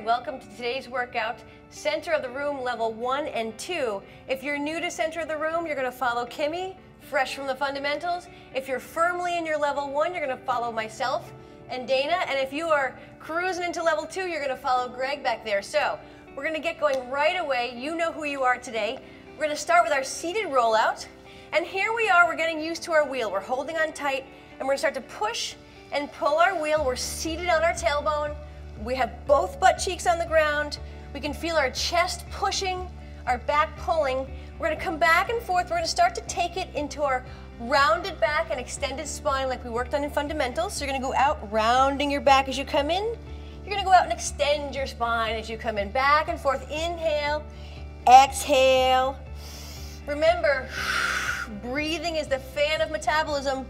and welcome to today's workout, Center of the Room Level 1 and 2. If you're new to Center of the Room, you're going to follow Kimmy, fresh from the fundamentals. If you're firmly in your Level 1, you're going to follow myself and Dana. And if you are cruising into Level 2, you're going to follow Greg back there. So we're going to get going right away. You know who you are today. We're going to start with our seated rollout. And here we are, we're getting used to our wheel. We're holding on tight, and we're going to start to push and pull our wheel. We're seated on our tailbone. We have both butt cheeks on the ground. We can feel our chest pushing, our back pulling. We're going to come back and forth. We're going to start to take it into our rounded back and extended spine like we worked on in fundamentals. So you're going to go out, rounding your back as you come in. You're going to go out and extend your spine as you come in. Back and forth. Inhale, exhale. Remember, breathing is the fan of metabolism.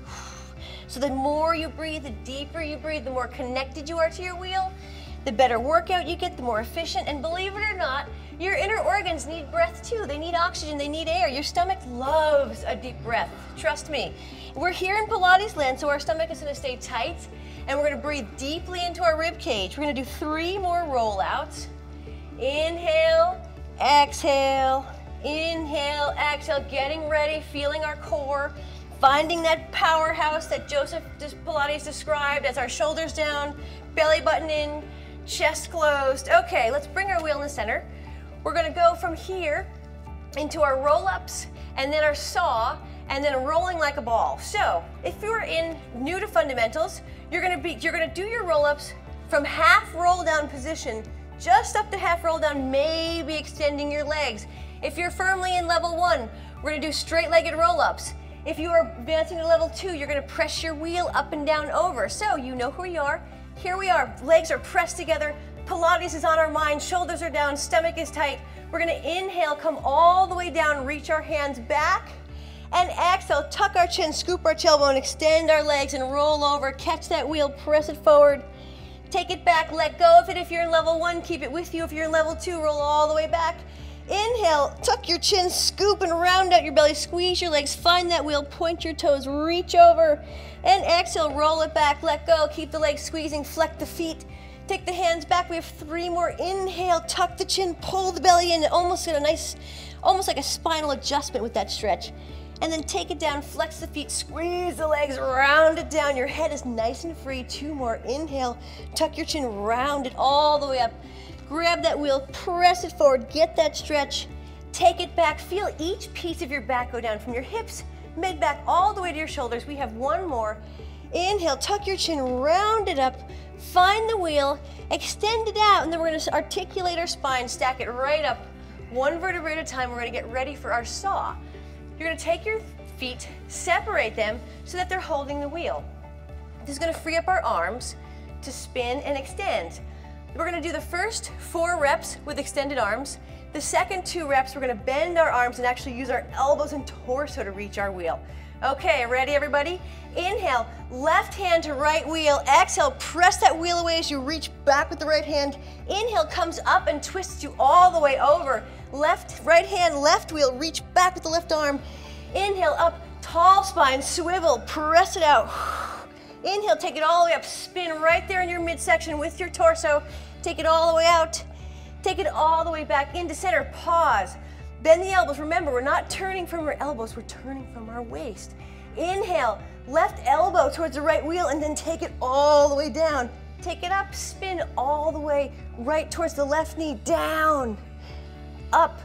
So the more you breathe, the deeper you breathe, the more connected you are to your wheel, the better workout you get, the more efficient. And believe it or not, your inner organs need breath too. They need oxygen, they need air. Your stomach loves a deep breath, trust me. We're here in Pilates land, so our stomach is gonna stay tight, and we're gonna breathe deeply into our rib cage. We're gonna do 3 more rollouts. Inhale, exhale, inhale, exhale, getting ready, feeling our core, finding that powerhouse that Joseph Pilates described as our shoulders down, belly button in, chest closed. Okay, let's bring our wheel in the center. We're gonna go from here into our roll-ups and then our saw and then rolling like a ball. So if you're new to fundamentals, you're gonna do your roll-ups from half roll down position, just up to half roll down, maybe extending your legs. If you're firmly in level 1, we're gonna do straight-legged roll-ups. If you are advancing to level 2, you're gonna press your wheel up and down over. So you know who you are. Here we are, legs are pressed together, Pilates is on our mind, shoulders are down, stomach is tight. We're gonna inhale, come all the way down, reach our hands back, and exhale, tuck our chin, scoop our tailbone, extend our legs and roll over, catch that wheel, press it forward, take it back, let go of it if you're in level 1, keep it with you. If you're in level 2, roll all the way back. Inhale, tuck your chin, scoop and round out your belly, squeeze your legs, find that wheel, point your toes, reach over, and exhale, roll it back, let go, keep the legs squeezing, flex the feet, take the hands back. We have 3 more. Inhale, tuck the chin, pull the belly in, almost get a nice, almost like a spinal adjustment with that stretch. And then take it down, flex the feet, squeeze the legs, round it down, your head is nice and free. 2 more. Inhale, tuck your chin, round it all the way up. Grab that wheel, press it forward, get that stretch, take it back, feel each piece of your back go down from your hips, mid-back, all the way to your shoulders. We have 1 more. Inhale, tuck your chin, round it up, find the wheel, extend it out, and then we're gonna articulate our spine, stack it right up, 1 vertebrae at a time. We're gonna get ready for our saw. You're gonna take your feet, separate them so that they're holding the wheel. This is gonna free up our arms to spin and extend. We're gonna do the first 4 reps with extended arms. The second 2 reps, we're gonna bend our arms and actually use our elbows and torso to reach our wheel. Okay, ready everybody? Inhale, left hand to right wheel. Exhale, press that wheel away as you reach back with the right hand. Inhale comes up and twists you all the way over. Left, right hand, left wheel, reach back with the left arm. Inhale, up, tall spine, swivel, press it out. Inhale, take it all the way up, spin right there in your midsection with your torso. Take it all the way out. Take it all the way back into center, pause. Bend the elbows. Remember, we're not turning from our elbows, we're turning from our waist. Inhale, left elbow towards the right wheel, and then take it all the way down. Take it up, spin all the way right towards the left knee, down, up,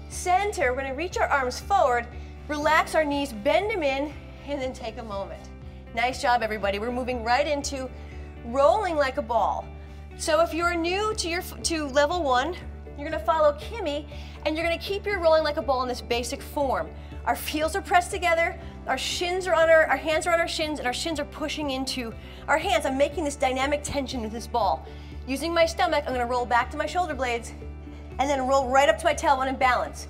center. We're gonna reach our arms forward, relax our knees, bend them in, and then take a moment. Nice job, everybody. We're moving right into rolling like a ball. So if you're new to level 1, you're gonna follow Kimmy, and you're gonna keep your rolling like a ball in this basic form. Our heels are pressed together, our shins are on our hands are on our shins, and our shins are pushing into our hands. I'm making this dynamic tension with this ball. Using my stomach, I'm gonna roll back to my shoulder blades, and then roll right up to my tailbone and balance.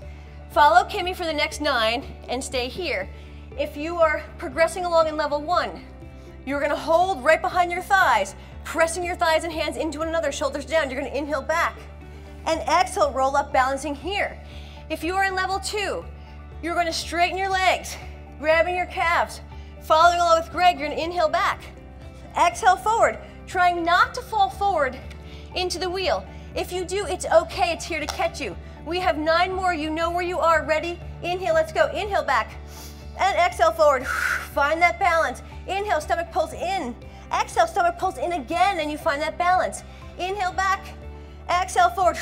Follow Kimmy for the next 9, and stay here. If you are progressing along in level 1, you're gonna hold right behind your thighs, pressing your thighs and hands into one another, shoulders down. You're gonna inhale back and exhale, roll up, balancing here. If you are in level 2, you're gonna straighten your legs, grabbing your calves. Following along with Greg, you're gonna inhale back, exhale forward, trying not to fall forward into the wheel. If you do, it's okay, it's here to catch you. We have 9 more, you know where you are, ready? Inhale, let's go, inhale back, and exhale forward. Find that balance. Inhale, stomach pulls in. Exhale, stomach pulls in again, and you find that balance. Inhale back, exhale forward.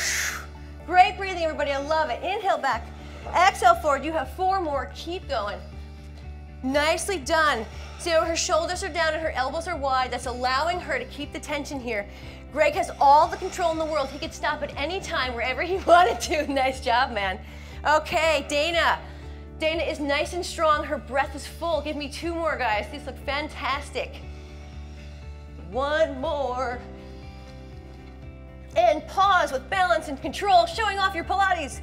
Great breathing, everybody, I love it. Inhale back, exhale forward. You have 4 more, keep going. Nicely done. So her shoulders are down and her elbows are wide. That's allowing her to keep the tension here. Greg has all the control in the world. He could stop at any time, wherever he wanted to. Nice job, man. Okay, Dana. Dana is nice and strong. Her breath is full. Give me 2 more, guys. These look fantastic. 1 more. And pause with balance and control, showing off your Pilates.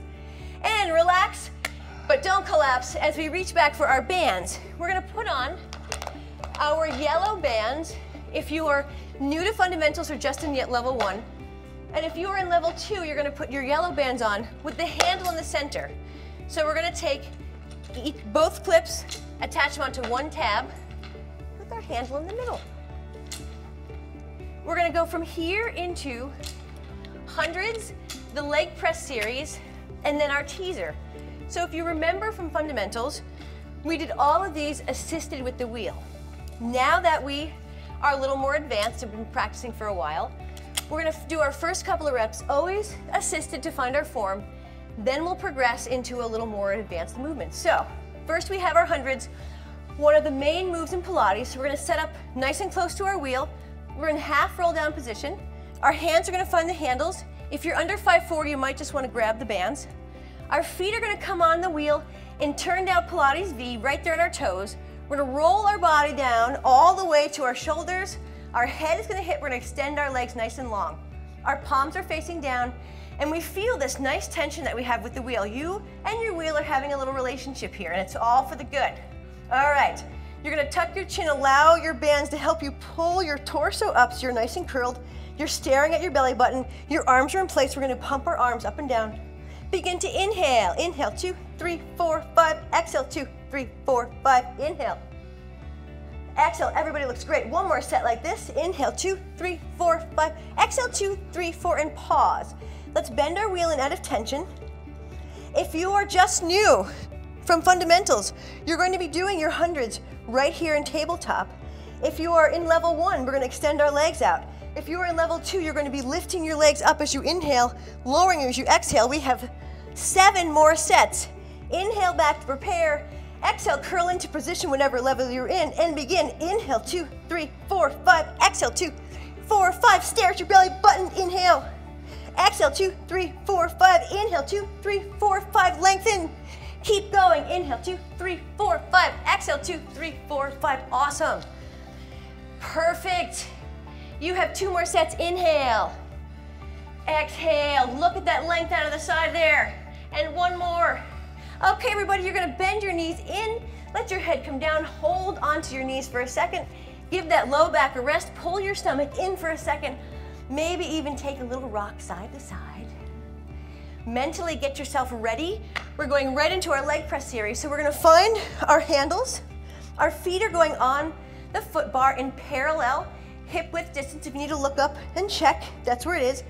And relax, but don't collapse as we reach back for our bands. We're gonna put on our yellow bands if you are new to fundamentals or just in yet level 1. And if you are in level 2, you're gonna put your yellow bands on with the handle in the center. So we're gonna take both clips, attach them onto one tab with our handle in the middle. We're gonna go from here into hundreds, the leg press series, and then our teaser. So if you remember from fundamentals, we did all of these assisted with the wheel. Now that we are a little more advanced and been practicing for a while, we're gonna do our first couple of reps, always assisted to find our form, then we'll progress into a little more advanced movement. So first we have our hundreds, one of the main moves in Pilates. So we're gonna set up nice and close to our wheel. We're in half roll down position. Our hands are gonna find the handles. If you're under 5'4", you might just wanna grab the bands. Our feet are gonna come on the wheel in turned out Pilates V right there on our toes. We're gonna roll our body down all the way to our shoulders. Our head is gonna hit, we're gonna extend our legs nice and long. Our palms are facing down, and we feel this nice tension that we have with the wheel. You and your wheel are having a little relationship here, and it's all for the good. All right, you're gonna tuck your chin, allow your bands to help you pull your torso up so you're nice and curled. You're staring at your belly button. Your arms are in place. We're gonna pump our arms up and down. Begin to inhale. Inhale, 2, 3, 4, 5. Exhale, 2, 3, 4, 5. Inhale. Exhale, everybody looks great. One more set like this. Inhale, 2, 3, 4, 5. Exhale, 2, 3, 4, and pause. Let's bend our wheel in out of tension. If you are just new from fundamentals, you're going to be doing your hundreds right here in tabletop. If you are in level 1, we're gonna extend our legs out. If you are in level 2, you're going to be lifting your legs up as you inhale, lowering as you exhale. We have 7 more sets. Inhale back to prepare. Exhale, curl into position whatever level you're in, and begin. Inhale, 2, 3, 4, 5. Exhale, 2, 4, 5. Stare at your belly button. Inhale. Exhale, 2, 3, 4, 5. Inhale, 2, 3, 4, 5. Lengthen. Keep going. Inhale, 2, 3, 4, 5. Exhale, 2, 3, 4, 5. Awesome. Perfect. You have 2 more sets. Inhale. Exhale. Look at that length out of the side there. And 1 more. Okay, everybody, you're gonna bend your knees in. Let your head come down. Hold onto your knees for a second. Give that low back a rest. Pull your stomach in for a second. Maybe even take a little rock side to side. Mentally get yourself ready. We're going right into our leg press series. So we're gonna find our handles. Our feet are going on the foot bar in parallel. Hip width distance, if you need to look up and check, that's where it is.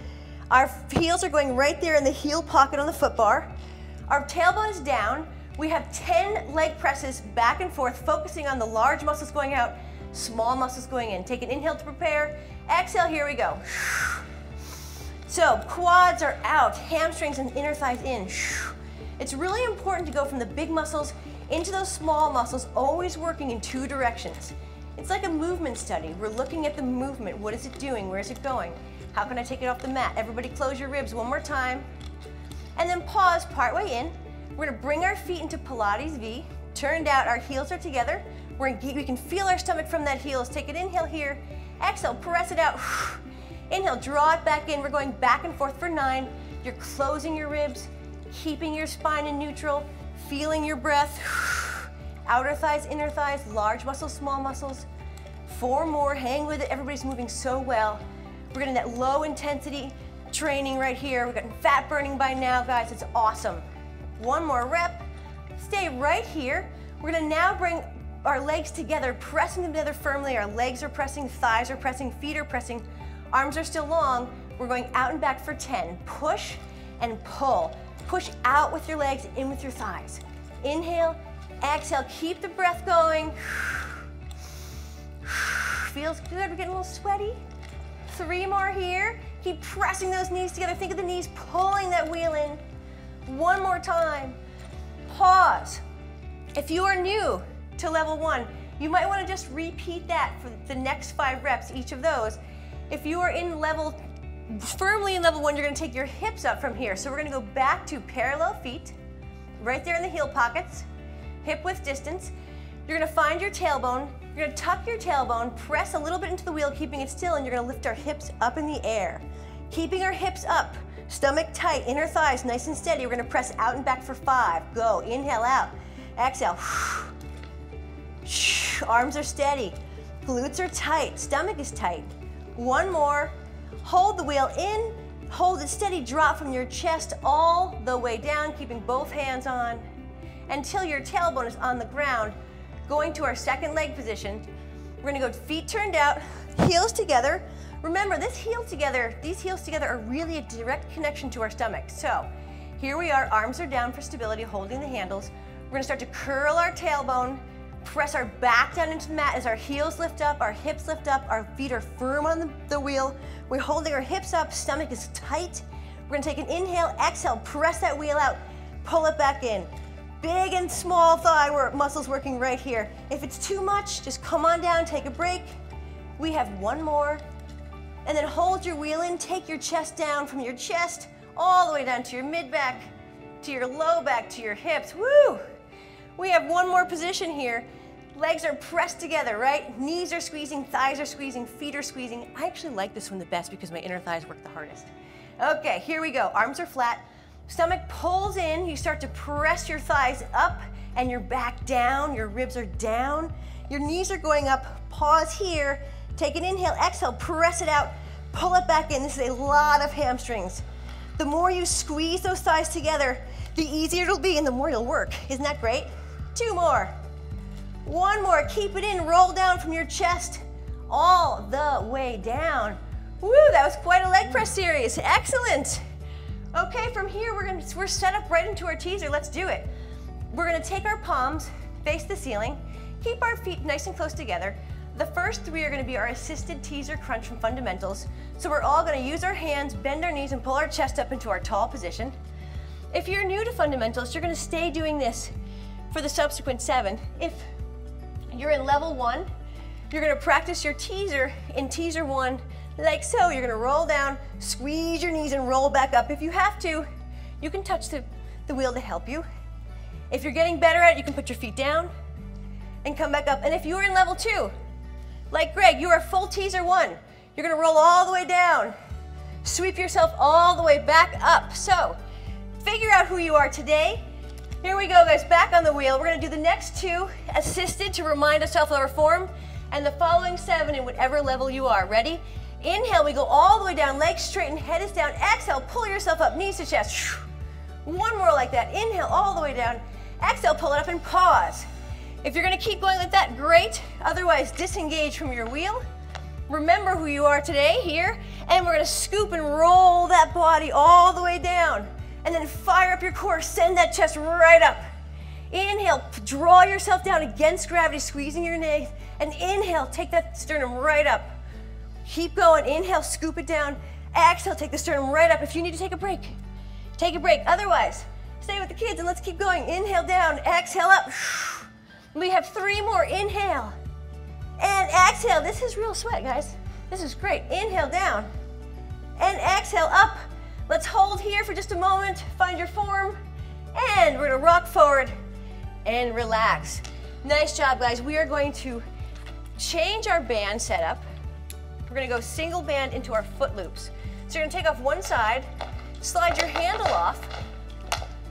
Our heels are going right there in the heel pocket on the foot bar. Our tailbone is down. We have 10 leg presses back and forth, focusing on the large muscles going out, small muscles going in. Take an inhale to prepare. Exhale, here we go. So quads are out, hamstrings and inner thighs in. It's really important to go from the big muscles into those small muscles, always working in 2 directions. It's like a movement study. We're looking at the movement. What is it doing? Where is it going? How can I take it off the mat? Everybody close your ribs one more time. And then pause partway in. We're gonna bring our feet into Pilates V. Turned out, our heels are together. We can feel our stomach from that heels. Take an inhale here. Exhale, press it out. Inhale, draw it back in. We're going back and forth for 9. You're closing your ribs, keeping your spine in neutral, feeling your breath. Outer thighs, inner thighs, large muscles, small muscles. 4 more, hang with it. Everybody's moving so well. We're getting that low intensity training right here. We're getting fat burning by now, guys. It's awesome. 1 more rep. Stay right here. We're gonna now bring our legs together, pressing them together firmly. Our legs are pressing, thighs are pressing, feet are pressing. Arms are still long. We're going out and back for 10. Push and pull. Push out with your legs, in with your thighs. Inhale, exhale, keep the breath going. Feels good, we're getting a little sweaty. 3 more here. Keep pressing those knees together. Think of the knees pulling that wheel in. 1 more time. Pause. If you are new to level 1, you might want to just repeat that for the next 5 reps, each of those. If you are firmly in level 1, you're going to take your hips up from here. So we're going to go back to parallel feet, right there in the heel pockets, hip width distance. You're going to find your tailbone. You're going to tuck your tailbone, press a little bit into the wheel, keeping it still, and you're going to lift our hips up in the air. Keeping our hips up, stomach tight, inner thighs nice and steady. We're going to press out and back for 5. Go. Inhale out. Exhale. Arms are steady. Glutes are tight. Stomach is tight. 1 more. Hold the wheel in. Hold it steady. Drop from your chest all the way down, keeping both hands on until your tailbone is on the ground. Going to our second leg position. We're going to go feet turned out, heels together. Remember, these heels together are really a direct connection to our stomach. So here we are, arms are down for stability, holding the handles. We're going to start to curl our tailbone, press our back down into the mat as our heels lift up, our hips lift up, our feet are firm on the wheel. We're holding our hips up, stomach is tight. We're going to take an inhale, exhale, press that wheel out, pull it back in. Big and small thigh muscles working right here. If it's too much, just come on down, take a break. We have 1 more. And then hold your wheel in, take your chest down from your chest all the way down to your mid-back, to your low back, to your hips. Woo! We have 1 more position here. Legs are pressed together, right? Knees are squeezing, thighs are squeezing, feet are squeezing. I actually like this one the best because my inner thighs work the hardest. Okay, here we go. Arms are flat. Stomach pulls in, you start to press your thighs up and your back down, your ribs are down, your knees are going up. Pause here, take an inhale, exhale, press it out, pull it back in. This is a lot of hamstrings. The more you squeeze those thighs together, the easier it'll be and the more it'll work. Isn't that great? 2 more. 1 more, keep it in, roll down from your chest all the way down. Woo, that was quite a leg press series. Excellent. Okay, from here we're set up right into our teaser. Let's do it. We're going to take our palms, face the ceiling, keep our feet nice and close together. The first 3 are going to be our assisted teaser crunch from fundamentals. So we're all going to use our hands, bend our knees, and pull our chest up into our tall position. If you're new to fundamentals, you're going to stay doing this for the subsequent 7. If you're in level 1, you're going to practice your teaser in teaser 1 like so. You're going to roll down, squeeze your knees, and roll back up. If you have to, you can touch the wheel to help you. If you're getting better at it, you can put your feet down and come back up. And if you're in level 2, like Greg, you are full teaser 1. You're going to roll all the way down, sweep yourself all the way back up. So figure out who you are today. Here we go, guys, back on the wheel. We're going to do the next 2 assisted to remind ourselves of our form, and the following 7 in whatever level you are. Ready? Inhale, we go all the way down, legs straighten, head is down. Exhale, pull yourself up, knees to chest. 1 more like that. Inhale, all the way down. Exhale, pull it up and pause. If you're going to keep going like that, great. Otherwise, disengage from your wheel. Remember who you are today here, and we're going to scoop and roll that body all the way down. And then fire up your core, send that chest right up. Inhale, draw yourself down against gravity, squeezing your knees. And inhale, take that sternum right up. Keep going, inhale, scoop it down. Exhale, take the sternum right up. If you need to take a break, take a break. Otherwise, stay with the kids and let's keep going. Inhale down, exhale up. We have 3 more, inhale. And exhale, this is real sweat, guys. This is great. Inhale down and exhale up. Let's hold here for just a moment, find your form, and we're gonna rock forward and relax. Nice job, guys. We are going to change our band setup. We're gonna go single band into our foot loops. So you're gonna take off one side, slide your handle off.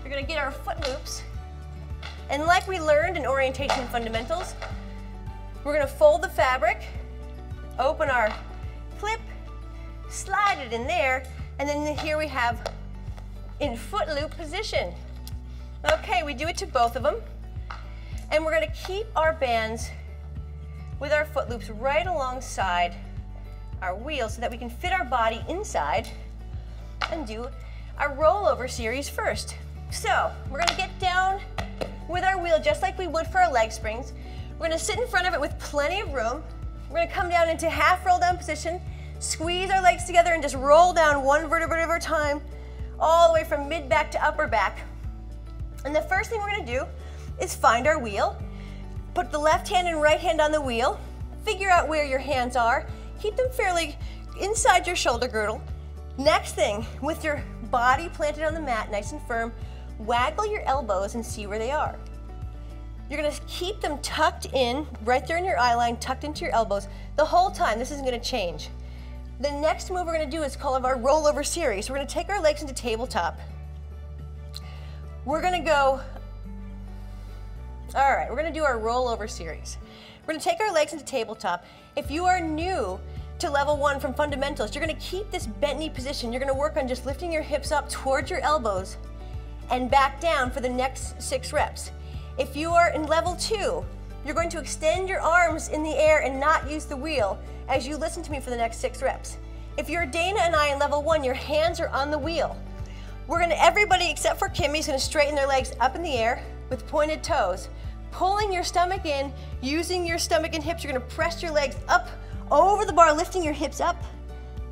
You're gonna get our foot loops. And like we learned in orientation and fundamentals, we're gonna fold the fabric, open our clip, slide it in there, and then here we have in foot loop position. Okay, we do it to both of them. And we're gonna keep our bands with our foot loops right alongside our wheel so that we can fit our body inside and do our rollover series first. So we're gonna get down with our wheel just like we would for our leg springs. We're gonna sit in front of it with plenty of room. We're gonna come down into half roll down position, squeeze our legs together and just roll down one vertebrae at a time, all the way from mid back to upper back. And the first thing we're gonna do is find our wheel. Put the left hand and right hand on the wheel. Figure out where your hands are. Keep them fairly inside your shoulder girdle. Next thing, with your body planted on the mat, nice and firm, waggle your elbows and see where they are. You're gonna keep them tucked in, right there in your eye line, tucked into your elbows, the whole time. This isn't gonna change. The next move we're gonna do is called our rollover series. We're gonna take our legs into tabletop. We're gonna go, all right, we're gonna do our rollover series. We're gonna take our legs into tabletop. If you are new to level 1 from fundamentals, you're gonna keep this bent knee position. You're gonna work on just lifting your hips up towards your elbows and back down for the next 6 reps. If you are in level 2, you're going to extend your arms in the air and not use the wheel as you listen to me for the next 6 reps. If you're Dana and I in level 1, your hands are on the wheel. Everybody except for Kimmy is gonna straighten their legs up in the air with pointed toes. Pulling your stomach in, using your stomach and hips, you're gonna press your legs up over the bar, lifting your hips up,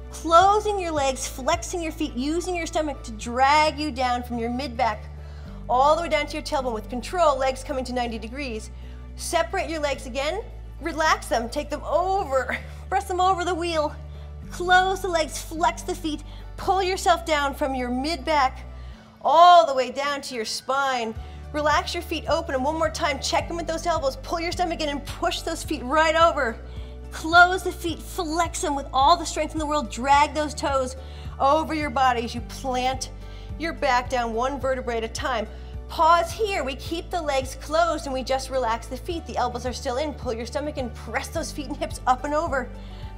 closing your legs, flexing your feet, using your stomach to drag you down from your mid-back all the way down to your tailbone with control, legs coming to 90 degrees. Separate your legs again, relax them, take them over, press them over the wheel, close the legs, flex the feet, pull yourself down from your mid-back all the way down to your spine. Relax your feet open, and one more time, check them with those elbows, pull your stomach in and push those feet right over. Close the feet, flex them with all the strength in the world, drag those toes over your body as you plant your back down one vertebrae at a time. Pause here, we keep the legs closed and we just relax the feet. The elbows are still in, pull your stomach in, press those feet and hips up and over.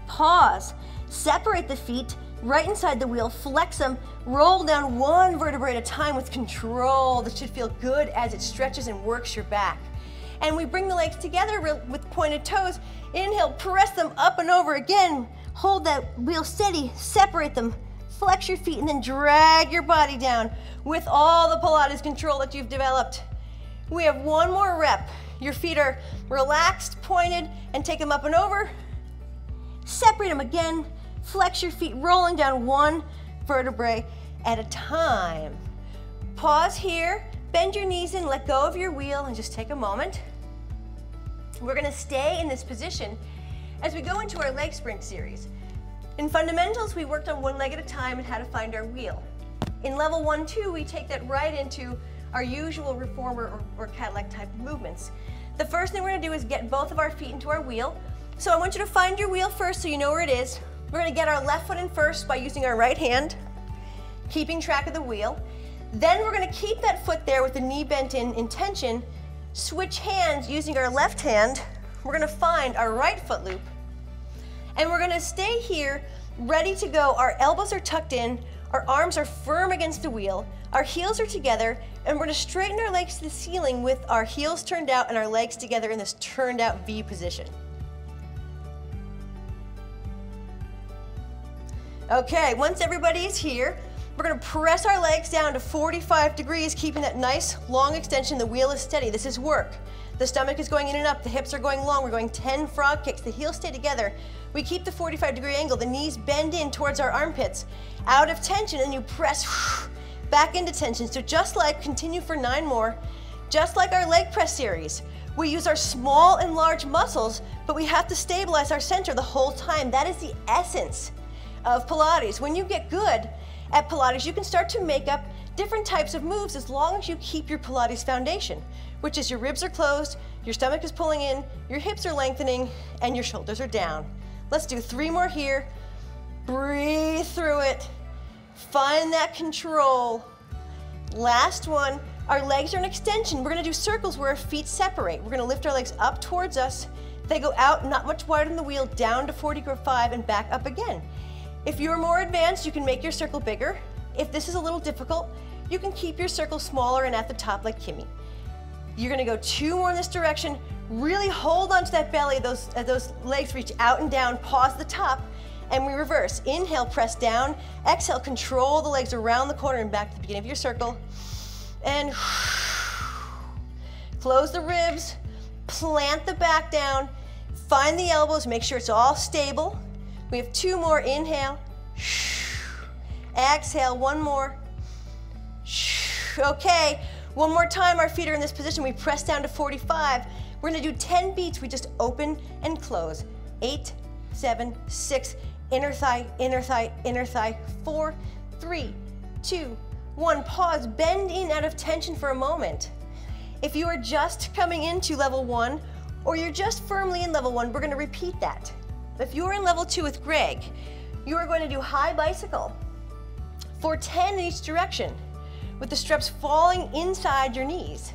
Pause, separate the feet, right inside the wheel, flex them, roll down one vertebrae at a time with control. This should feel good as it stretches and works your back. And we bring the legs together with pointed toes. Inhale, press them up and over again. Hold that wheel steady, separate them, flex your feet, and then drag your body down with all the Pilates control that you've developed. We have one more rep. Your feet are relaxed, pointed, and take them up and over. Separate them again. Flex your feet, rolling down one vertebrae at a time. Pause here, bend your knees in, let go of your wheel, and just take a moment. We're gonna stay in this position as we go into our leg sprint series. In fundamentals, we worked on one leg at a time and how to find our wheel. In level 1, 2, we take that right into our usual reformer or Cadillac type of movements. The first thing we're gonna do is get both of our feet into our wheel. So I want you to find your wheel first so you know where it is. We're gonna get our left foot in first by using our right hand, keeping track of the wheel. Then we're gonna keep that foot there with the knee bent in tension, switch hands using our left hand. We're gonna find our right foot loop. And we're gonna stay here, ready to go. Our elbows are tucked in, our arms are firm against the wheel, our heels are together, and we're gonna straighten our legs to the ceiling with our heels turned out and our legs together in this turned out V position. Okay, once everybody is here, we're gonna press our legs down to 45 degrees, keeping that nice long extension. The wheel is steady, this is work. The stomach is going in and up, the hips are going long, we're going 10 frog kicks, the heels stay together. We keep the 45-degree angle, the knees bend in towards our armpits. Out of tension, and you press back into tension. So just like, continue for 9 more, just like our leg press series. We use our small and large muscles, but we have to stabilize our center the whole time. That is the essence of Pilates. When you get good at Pilates, you can start to make up different types of moves as long as you keep your Pilates foundation, which is your ribs are closed, your stomach is pulling in, your hips are lengthening, and your shoulders are down. Let's do 3 more here. Breathe through it. Find that control. Last one. Our legs are an extension. We're gonna do circles where our feet separate. We're gonna lift our legs up towards us. They go out, not much wider than the wheel, down to 45 and back up again. If you're more advanced, you can make your circle bigger. If this is a little difficult, you can keep your circle smaller and at the top like Kimmy. You're gonna go 2 more in this direction. Really hold onto that belly, those legs reach out and down, pause at the top, and we reverse. Inhale, press down. Exhale, control the legs around the corner and back to the beginning of your circle. And close the ribs, plant the back down, find the elbows, make sure it's all stable. We have 2 more. Inhale. Exhale, 1 more. Okay, 1 more time. Our feet are in this position. We press down to 45. We're gonna do 10 beats. We just open and close. 8, 7, 6, inner thigh, inner thigh, inner thigh. 4, 3, 2, 1. Pause, bend in out of tension for a moment. If you are just coming into level 1, or you're just firmly in level 1, we're gonna repeat that. If you're in level 2 with Greg, you are going to do high bicycle for 10 in each direction, with the straps falling inside your knees.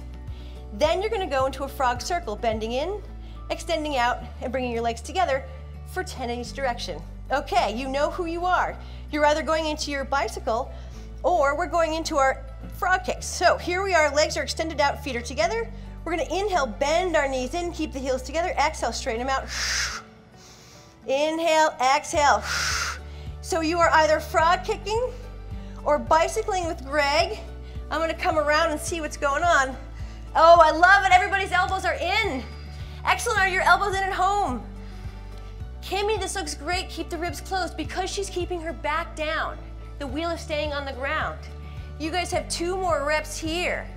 Then you're gonna go into a frog circle, bending in, extending out, and bringing your legs together for 10 in each direction. Okay, you know who you are. You're either going into your bicycle, or we're going into our frog kicks. So here we are, legs are extended out, feet are together. We're gonna inhale, bend our knees in, keep the heels together. Exhale, straighten them out. Inhale, exhale. So you are either frog kicking or bicycling with Greg. I'm gonna come around and see what's going on. Oh, I love it, everybody's elbows are in. Excellent, are your elbows in at home? Kimmy, this looks great, keep the ribs closed because she's keeping her back down. The wheel is staying on the ground. You guys have 2 more reps here.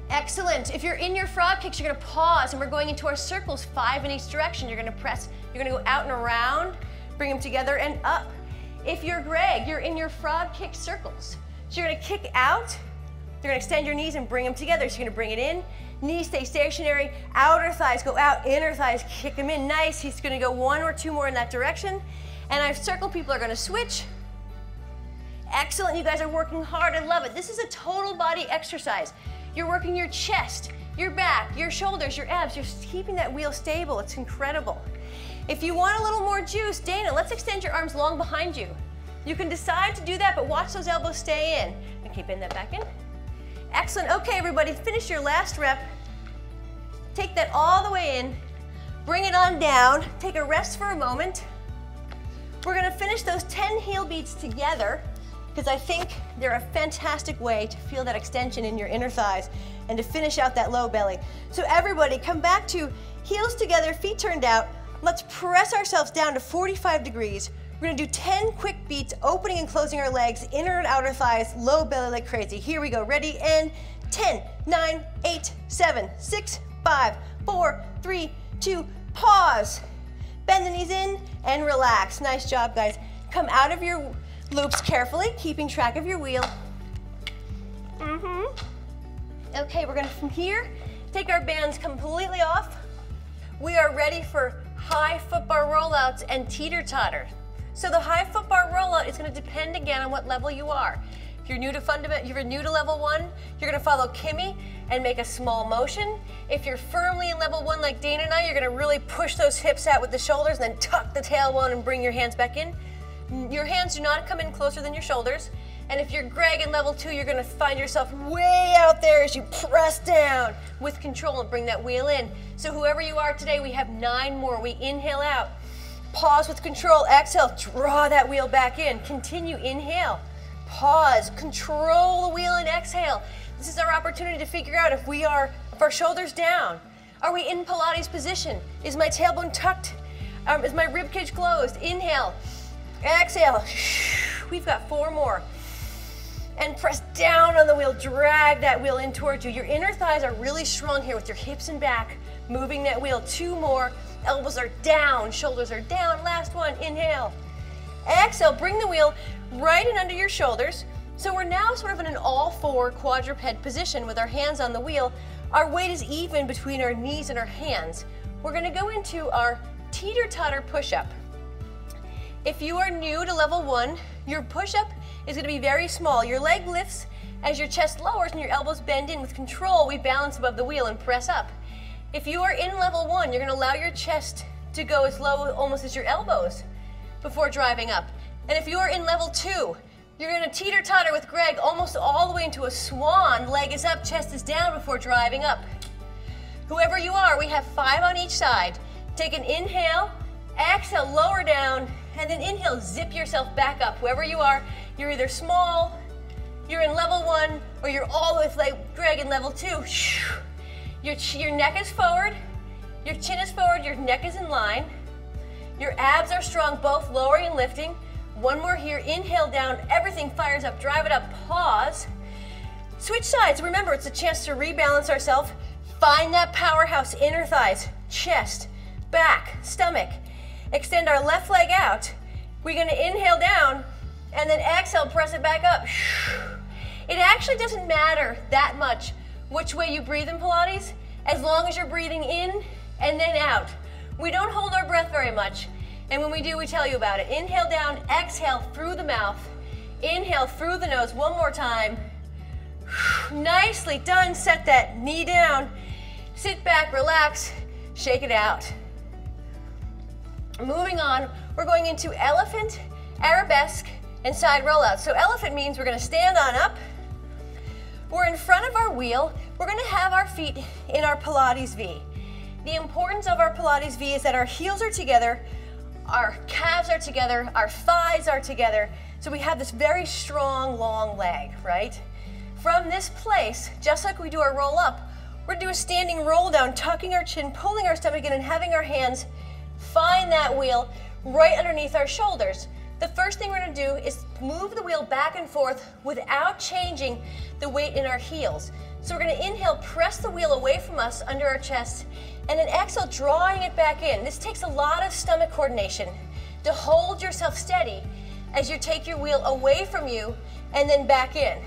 Excellent. If you're in your frog kicks, you're gonna pause and we're going into our circles, 5 in each direction. You're gonna press, you're gonna go out and around, bring them together and up. If you're Greg, you're in your frog kick circles. So you're gonna kick out, you're gonna extend your knees and bring them together. So you're gonna bring it in, knees stay stationary, outer thighs go out, inner thighs kick them in, nice. He's gonna go 1 or 2 more in that direction. And our circle people are gonna switch. Excellent, you guys are working hard, I love it. This is a total body exercise. You're working your chest, your back, your shoulders, your abs. You're keeping that wheel stable. It's incredible. If you want a little more juice, Dana, let's extend your arms long behind you. You can decide to do that, but watch those elbows stay in. And keep that back in. Excellent. Okay, everybody, finish your last rep. Take that all the way in. Bring it on down. Take a rest for a moment. We're gonna finish those 10 heel beats together, because I think they're a fantastic way to feel that extension in your inner thighs and to finish out that low belly. So everybody, come back to heels together, feet turned out. Let's press ourselves down to 45 degrees. We're gonna do 10 quick beats, opening and closing our legs, inner and outer thighs, low belly like crazy. Here we go, ready, and 10, 9, 8, 7, 6, 5, 4, 3, 2, pause. Bend the knees in and relax. Nice job, guys. Come out of your loops carefully, keeping track of your wheel. Okay, we're gonna, from here, take our bands completely off. We are ready for high foot bar rollouts and teeter-totter. So the high foot bar rollout is gonna depend again on what level you are. If you're new to level 1, you're gonna follow Kimmy and make a small motion. If you're firmly in level 1 like Dana and I, you're gonna really push those hips out with the shoulders and then tuck the tailbone and bring your hands back in. Your hands do not come in closer than your shoulders. And if you're Greg in level 2, you're gonna find yourself way out there as you press down with control and bring that wheel in. So whoever you are today, we have 9 more. We inhale out, pause with control, exhale, draw that wheel back in. Continue, inhale, pause, control the wheel and exhale. This is our opportunity to figure out if our shoulders down. Are we in Pilates position? Is my tailbone tucked? Is my rib cage closed? Inhale. Exhale. We've got 4 more. And press down on the wheel. Drag that wheel in towards you. Your inner thighs are really strong here with your hips and back. Moving that wheel. 2 more. Elbows are down. Shoulders are down. Last one. Inhale. Exhale. Bring the wheel right in under your shoulders. So we're now sort of in an all-4 quadruped position with our hands on the wheel. Our weight is even between our knees and our hands. We're going to go into our teeter-totter push-up. If you are new to level 1, your push-up is going to be very small. Your leg lifts as your chest lowers and your elbows bend in. With control, we balance above the wheel and press up. If you are in level 1, you're going to allow your chest to go as low almost as your elbows before driving up. And if you are in level 2, you're going to teeter-totter with Greg almost all the way into a swan. Leg is up, chest is down before driving up. Whoever you are, we have 5 on each side. Take an inhale, Exhale, lower down, and then inhale, zip yourself back up. Wherever you are, you're either small, you're in level 1, or you're all the way like Greg in level 2. Your neck is forward, your chin is forward, your neck is in line. Your abs are strong, both lowering and lifting. One more here, inhale down, everything fires up, drive it up, pause. Switch sides, remember it's a chance to rebalance ourselves. Find that powerhouse, inner thighs, chest, back, stomach. Extend our left leg out. We're gonna inhale down, and then exhale, press it back up. It actually doesn't matter that much which way you breathe in Pilates, as long as you're breathing in and then out. We don't hold our breath very much, and when we do, we tell you about it. Inhale down, exhale through the mouth. Inhale through the nose, one more time. Nicely done, set that knee down. Sit back, relax, shake it out. Moving on, we're going into elephant, arabesque, and side rollout. So elephant means we're gonna stand on up. We're in front of our wheel. We're gonna have our feet in our Pilates V. The importance of our Pilates V is that our heels are together, our calves are together, our thighs are together, so we have this very strong, long leg, right? From this place, just like we do our roll up, we're gonna do a standing roll down, tucking our chin, pulling our stomach in, and having our hands find that wheel right underneath our shoulders. The first thing we're gonna do is move the wheel back and forth without changing the weight in our heels. So we're gonna inhale, press the wheel away from us under our chest, and then exhale, drawing it back in. This takes a lot of stomach coordination to hold yourself steady as you take your wheel away from you and then back in.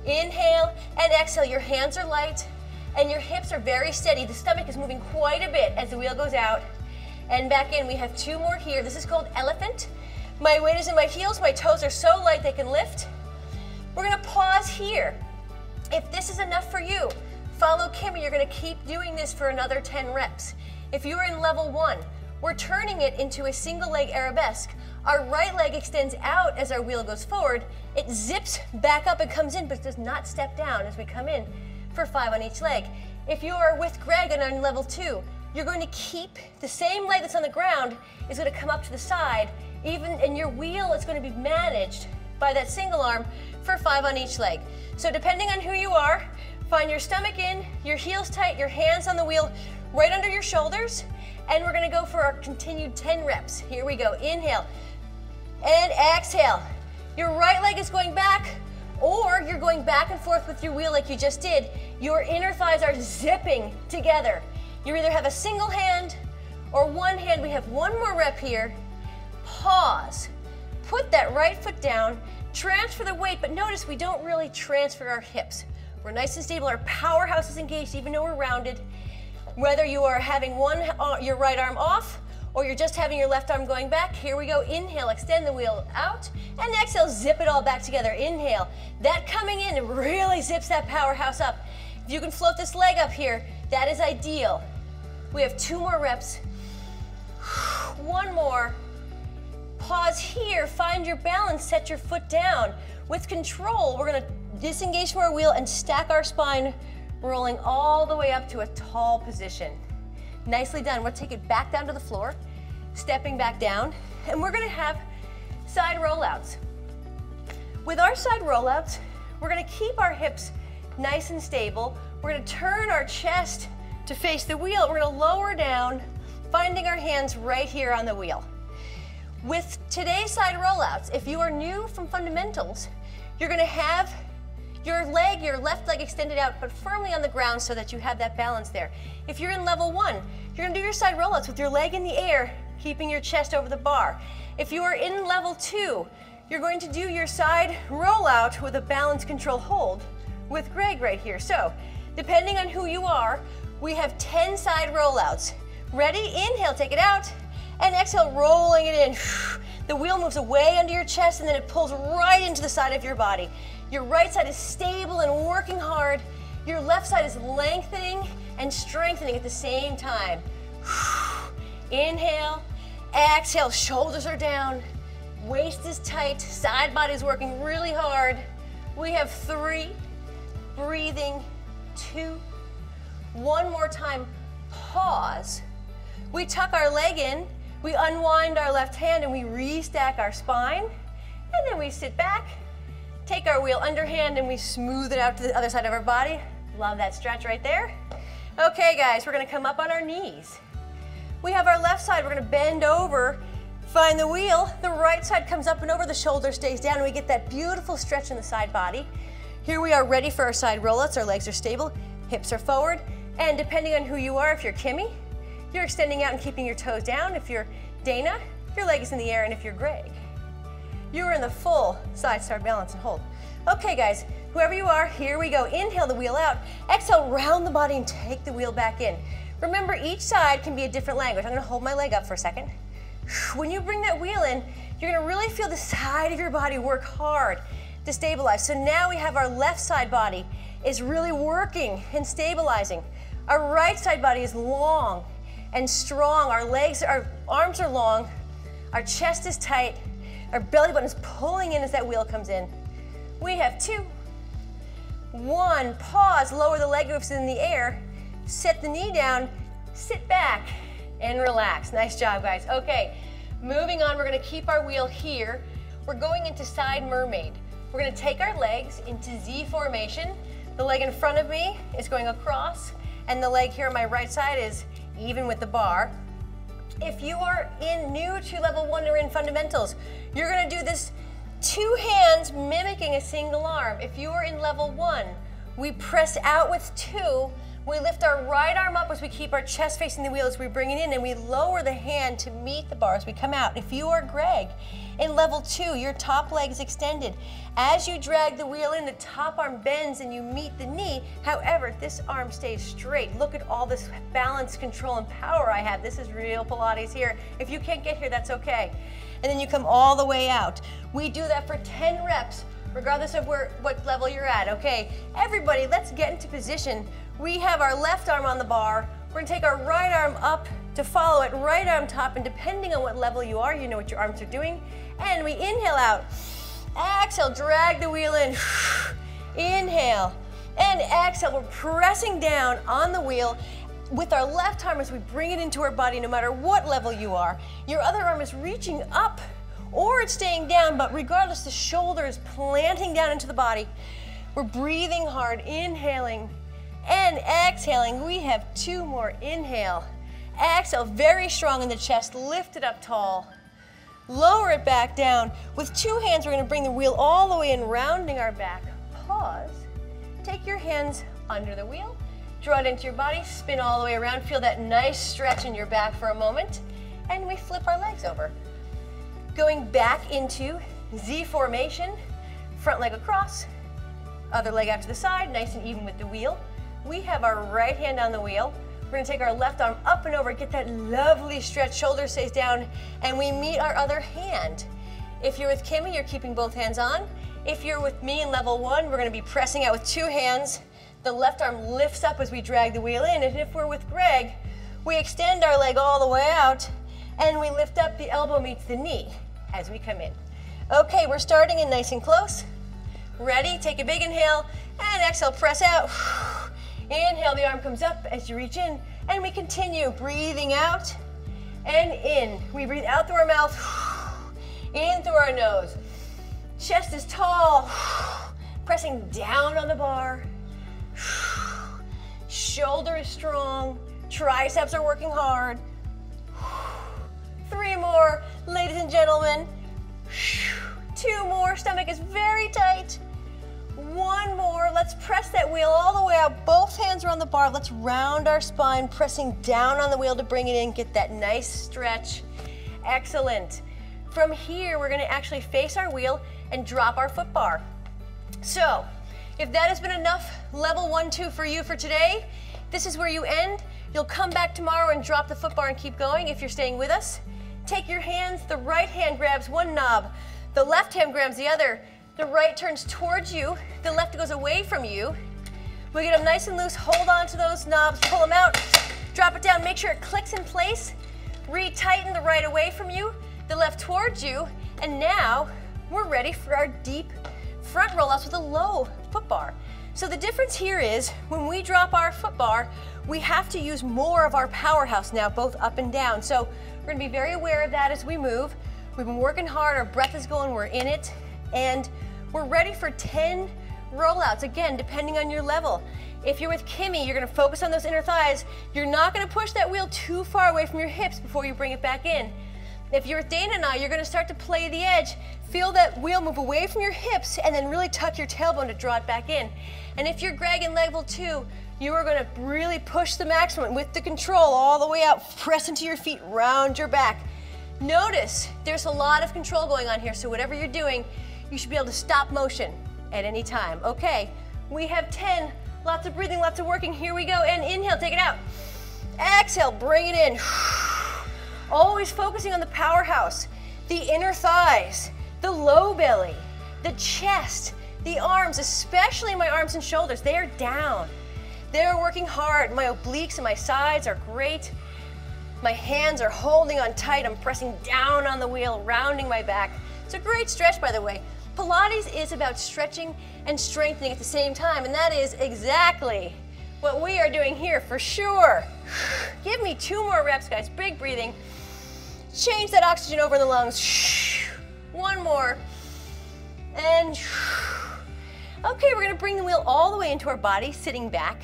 Inhale and exhale, your hands are light and your hips are very steady. The stomach is moving quite a bit as the wheel goes out and back in. We have 2 more here. This is called elephant. My weight is in my heels, my toes are so light they can lift. We're gonna pause here. If this is enough for you, follow Kimmy, you're gonna keep doing this for another 10 reps. If you're in level 1, we're turning it into a single leg arabesque. Our right leg extends out as our wheel goes forward. It zips back up and comes in, but does not step down as we come in for 5 on each leg. If you are with Greg and on level 2, you're going to keep the same leg that's on the ground is going to come up to the side, and your wheel is going to be managed by that single arm for 5 on each leg. So depending on who you are, find your stomach in, your heels tight, your hands on the wheel right under your shoulders, and we're going to go for our continued 10 reps. Here we go. Inhale and exhale. Your right leg is going back, or you're going back and forth with your wheel like you just did. Your inner thighs are zipping together. You either have a single hand or one hand. We have 1 more rep here. Pause. Put that right foot down. Transfer the weight, but notice we don't really transfer our hips. We're nice and stable. Our powerhouse is engaged even though we're rounded. Whether you are having your right arm off or you're just having your left arm going back, here we go. Inhale, extend the wheel out, and exhale, zip it all back together. Inhale. That coming in really zips that powerhouse up. If you can float this leg up here, that is ideal. We have 2 more reps. 1 more. Pause here, find your balance, set your foot down. With control, we're gonna disengage from our wheel and stack our spine, rolling all the way up to a tall position. Nicely done. We'll take it back down to the floor, stepping back down, and we're gonna have side rollouts. With our side rollouts, we're gonna keep our hips nice and stable. We're gonna turn our chest to face the wheel. We're gonna lower down, finding our hands right here on the wheel. With today's side rollouts, if you are new from fundamentals, you're gonna have your left leg extended out, but firmly on the ground so that you have that balance there. If you're in level 1, you're gonna do your side rollouts with your leg in the air, keeping your chest over the bar. If you are in level 2, you're going to do your side rollout with a balance control hold with Greg right here. So, depending on who you are, we have 10 side rollouts. Ready? Inhale, take it out, and exhale, rolling it in. The wheel moves away under your chest and then it pulls right into the side of your body. Your right side is stable and working hard. Your left side is lengthening and strengthening at the same time. Inhale, exhale, shoulders are down, waist is tight, side body is working really hard. We have 3, breathing, 2, 1 more time, pause. We tuck our leg in, We unwind our left hand and we restack our spine. And then we sit back, take our wheel underhand and we smooth it out to the other side of our body. Love that stretch right there. Okay guys, we're gonna come up on our knees. We have our left side, we're gonna bend over, find the wheel. The right side comes up and over, the shoulder stays down, and we get that beautiful stretch in the side body. Here we are ready for our side rollouts. Our legs are stable, hips are forward, and depending on who you are, if you're Kimmy, you're extending out and keeping your toes down. If you're Dana, your leg is in the air, and if you're Greg, you're in the full side start balance and hold. Okay guys, whoever you are, here we go. Inhale the wheel out, exhale, round the body and take the wheel back in. Remember, each side can be a different language. I'm gonna hold my leg up for a second. When you bring that wheel in, you're gonna really feel the side of your body work hard to stabilize. So now we have our left side body is really working and stabilizing. Our right side body is long and strong. Our legs, our arms are long, our chest is tight, our belly button is pulling in as that wheel comes in. We have 2, 1, pause, lower the leg lifts in the air, set the knee down, sit back, and relax. Nice job, guys. Okay, moving on, we're gonna keep our wheel here. We're going into side mermaid. We're gonna take our legs into Z formation. The leg in front of me is going across, and the leg here on my right side is even with the bar. If you are new to level 1 or in fundamentals, you're gonna do this 2 hands mimicking a single arm. If you are in level 1, we press out with 2, we lift our right arm up as we keep our chest facing the wheel as we bring it in, and we lower the hand to meet the bar as we come out. If you are Greg, in level 2, your top leg is extended. As you drag the wheel in, the top arm bends and you meet the knee. However, this arm stays straight. Look at all this balance, control, and power I have. This is real Pilates here. If you can't get here, that's okay. And then you come all the way out. We do that for 10 reps, regardless of what level you're at, okay? Everybody, let's get into position. We have our left arm on the bar. We're gonna take our right arm up to follow it, right arm top, and depending on what level you are, you know what your arms are doing. And we inhale out, exhale, drag the wheel in, inhale, and exhale. We're pressing down on the wheel with our left arm as we bring it into our body, no matter what level you are. Your other arm is reaching up, or it's staying down, but regardless, the shoulder is planting down into the body. We're breathing hard, inhaling and exhaling. We have 2 more. Inhale, exhale, very strong in the chest, lift it up tall. Lower it back down. With 2 hands, we're gonna bring the wheel all the way in, rounding our back. Pause, take your hands under the wheel, draw it into your body, spin all the way around, feel that nice stretch in your back for a moment, and we flip our legs over. Going back into Z formation, front leg across, other leg out to the side, nice and even with the wheel. We have our right hand on the wheel. We're gonna take our left arm up and over, get that lovely stretch, shoulder stays down, and we meet our other hand. If you're with Kimmy, you're keeping both hands on. If you're with me in level 1, we're gonna be pressing out with 2 hands. The left arm lifts up as we drag the wheel in, and if we're with Greg, we extend our leg all the way out, and we lift up, the elbow meets the knee as we come in. Okay, we're starting in nice and close. Ready? Take a big inhale, and exhale, press out. Inhale, the arm comes up as you reach in, and we continue breathing out and in. We breathe out through our mouth, in through our nose. Chest is tall, pressing down on the bar. Shoulder is strong, triceps are working hard. 3 more, ladies and gentlemen. 2 more, stomach is very tight. 1 more, let's press that wheel all the way out. Both hands are on the bar. Let's round our spine, pressing down on the wheel to bring it in, get that nice stretch. Excellent. From here, we're gonna actually face our wheel and drop our foot bar. So, if that has been enough level 1, 2 for you for today, this is where you end. You'll come back tomorrow and drop the foot bar and keep going if you're staying with us. Take your hands, the right hand grabs one knob, the left hand grabs the other. The right turns towards you, the left goes away from you. We get them nice and loose, hold on to those knobs, pull them out, drop it down, make sure it clicks in place. Retighten the right away from you, the left towards you, and now we're ready for our deep front rollouts with a low foot bar. So the difference here is when we drop our foot bar, we have to use more of our powerhouse now, both up and down. So we're gonna be very aware of that as we move. We've been working hard, our breath is going, we're in it, and we're ready for 10 rollouts, again, depending on your level. If you're with Kimmy, you're gonna focus on those inner thighs. You're not gonna push that wheel too far away from your hips before you bring it back in. If you're with Dana and I, you're gonna start to play the edge. Feel that wheel move away from your hips and then really tuck your tailbone to draw it back in. And if you're Greg in level 2, you are gonna really push the maximum with the control all the way out, press into your feet, round your back. Notice there's a lot of control going on here, so whatever you're doing, you should be able to stop motion at any time. Okay, we have 10, lots of breathing, lots of working. Here we go, and inhale, take it out. Exhale, bring it in. Always focusing on the powerhouse, the inner thighs, the low belly, the chest, the arms, especially my arms and shoulders, they are down. They're working hard. My obliques and my sides are great. My hands are holding on tight. I'm pressing down on the wheel, rounding my back. It's a great stretch, by the way. Pilates is about stretching and strengthening at the same time, and that is exactly what we are doing here for sure. Give me 2 more reps, guys. Big breathing. Change that oxygen over in the lungs. 1 more. And okay, we're gonna bring the wheel all the way into our body, sitting back.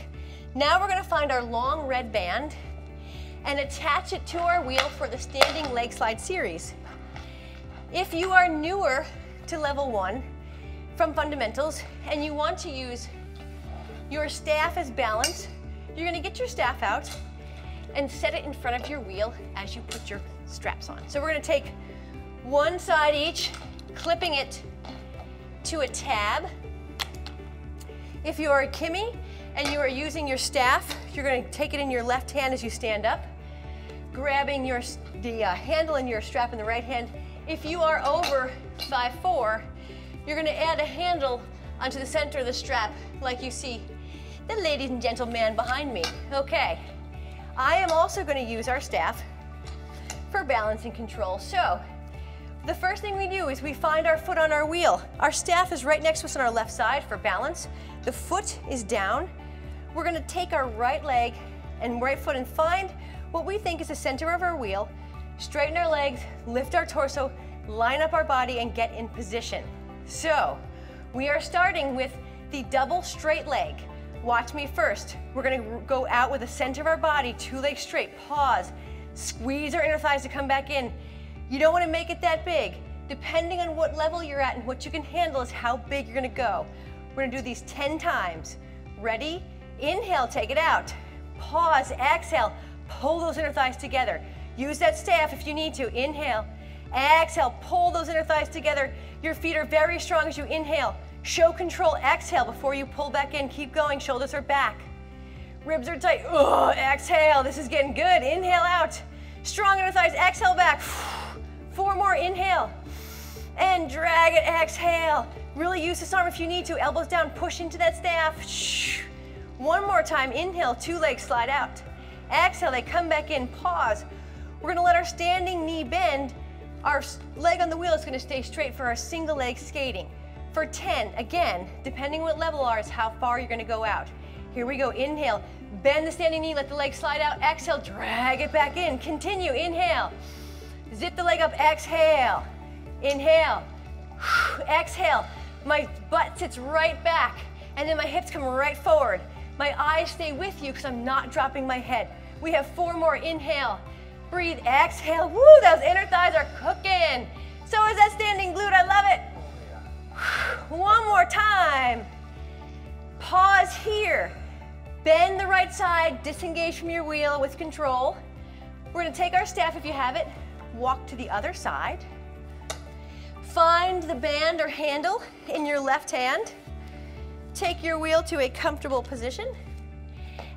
Now we're gonna find our long red band and attach it to our wheel for the standing leg slide series. If you are newer to level 1 from fundamentals and you want to use your staff as balance, you're gonna get your staff out and set it in front of your wheel as you put your straps on. So we're gonna take one side each, clipping it to a tab. If you are a Kimmy and you are using your staff, you're gonna take it in your left hand as you stand up, grabbing the handle in your strap in the right hand. If you are over 5'4", you're gonna add a handle onto the center of the strap like you see the ladies and gentlemen behind me. Okay, I am also gonna use our staff for balance and control. So, the first thing we do is we find our foot on our wheel. Our staff is right next to us on our left side for balance. The foot is down. We're gonna take our right leg and right foot and find what we think is the center of our wheel, straighten our legs, lift our torso, line up our body, and get in position. So, we are starting with the double straight leg. Watch me first. We're gonna go out with the center of our body, 2 legs straight, pause, squeeze our inner thighs to come back in. You don't wanna make it that big. Depending on what level you're at and what you can handle is how big you're gonna go. We're gonna do these 10 times. Ready? Inhale, take it out. Pause, exhale, pull those inner thighs together. Use that staff if you need to. Inhale, exhale, pull those inner thighs together. Your feet are very strong as you inhale. Show control, exhale before you pull back in. Keep going, shoulders are back. Ribs are tight. Oh, exhale, this is getting good. Inhale out. Strong inner thighs, exhale back. 4 more, inhale. And drag it, exhale. Really use this arm if you need to. Elbows down, push into that staff. 1 more time, inhale, 2 legs slide out. Exhale, they come back in, pause. We're gonna let our standing knee bend. Our leg on the wheel is gonna stay straight for our single leg skating. For 10, again, depending what level are, is how far you're gonna go out. Here we go, inhale, bend the standing knee, let the leg slide out, exhale, drag it back in, continue, inhale, zip the leg up, exhale, inhale, exhale, my butt sits right back, and then my hips come right forward. My eyes stay with you because I'm not dropping my head. We have 4 more, inhale, breathe, exhale, woo, those inner thighs are cooking. So is that standing glute, I love it. 1 more time. Pause here. Bend the right side, disengage from your wheel with control. We're gonna take our staff if you have it, walk to the other side. Find the band or handle in your left hand. Take your wheel to a comfortable position.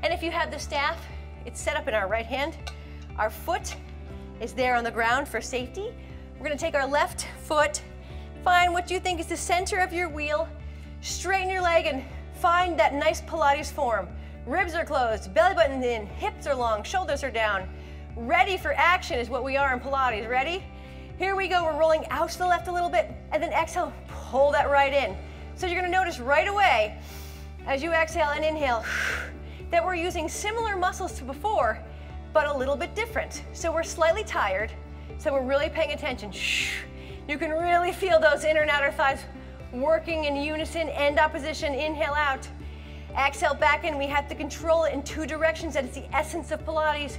And if you have the staff, it's set up in our right hand. Our foot is there on the ground for safety. We're gonna take our left foot, find what you think is the center of your wheel, straighten your leg and find that nice Pilates form. Ribs are closed, belly button's in, hips are long, shoulders are down. Ready for action is what we are in Pilates. Ready? Here we go, we're rolling out to the left a little bit, and then exhale, pull that right in. So you're gonna notice right away, as you exhale and inhale, that we're using similar muscles to before, but a little bit different. So we're slightly tired, so we're really paying attention. You can really feel those inner and outer thighs working in unison, end opposition, inhale out. Exhale back in, we have to control it in two directions. That is the essence of Pilates.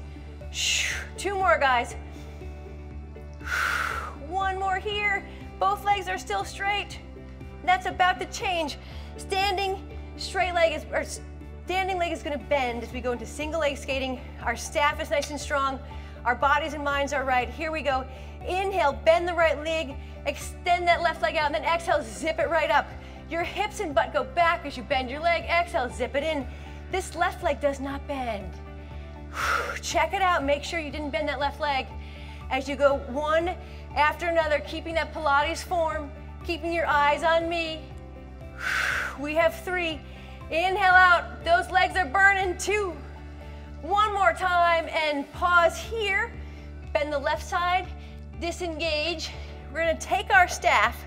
2 more, guys. 1 more here. Both legs are still straight. That's about to change. Standing leg is gonna bend as we go into single leg skating. Our staff is nice and strong. Our bodies and minds are right. Here we go. Inhale, bend the right leg, extend that left leg out, and then exhale, zip it right up. Your hips and butt go back as you bend your leg. Exhale, zip it in. This left leg does not bend. Check it out. Make sure you didn't bend that left leg. As you go one after another, keeping that Pilates form, keeping your eyes on me. We have 3. Inhale out. Those legs are burning. 2. 1 more time and pause here. Bend the left side, disengage. We're gonna take our staff.